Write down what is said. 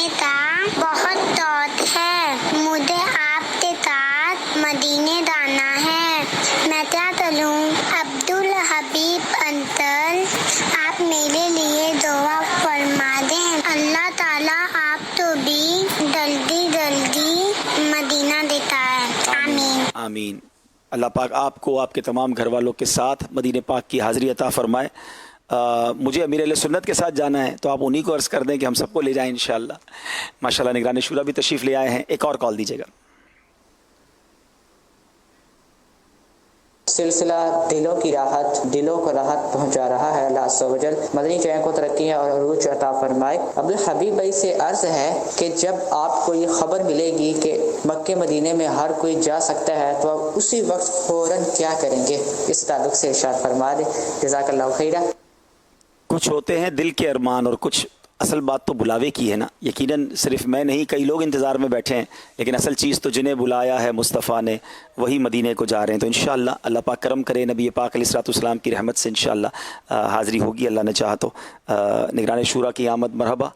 جانے کا بہت توت ہے، مجھے آپ کے ساتھ مدینے جانا ہے، میں کیا کروں؟ عبدالحبیب انکل، آپ میرے لیے دعا فرما دیں، اللہ تعالیٰ آپ کو بھی جلدی جلدی مدینہ دیتا ہے، آمین۔ آمین۔ اللہ پاک آپ کو آپ کے تمام گھر والوں کے ساتھ مدینہ پاک کی حاضری عطا فرمائے۔ مجھے امیر اہل سنت کے ساتھ جانا ہے تو آپ انہی کو عرض کر دیں کہ ہم سب کو لے جائیں انشاءاللہ۔ ماشاءاللہ نگران شورا بھی تشریف لے آئے ہیں۔ ایک اور کال دیجیے گا۔ سلسلہ دلوں کی راحت، دلوں کو راحت پہنچا رہا ہے۔ اللہ عز و جل مدنی چینل کو ترقیاں اور عروج عطا فرمائے۔ عبدالحبیب بھائی سے عرض ہے کہ جب آپ کو یہ خبر ملے گی کہ مکہ مدینے میں ہر کوئی جا سکتا ہے تو آپ اسی وقت فوراً کیا کریں گے؟ اس تعلق سے ارشاد فرما دیں، جزاک اللہ خیرہ۔ کچھ ہوتے ہیں دل کے ارمان اور کچھ اصل بات تو بلاوے کی ہے نا۔ یقیناً صرف میں نہیں، کئی لوگ انتظار میں بیٹھے ہیں، لیکن اصل چیز تو جنہیں بلایا ہے مصطفیٰ نے وہی مدینے کو جا رہے ہیں۔ تو انشاءاللہ اللہ پاک کرم کرے، نبی پاک علیہ الصلوۃ والسلام کی رحمت سے انشاءاللہ حاضری ہوگی، اللہ نے چاہا تو۔ نگران شورا کی آمد مرحبا۔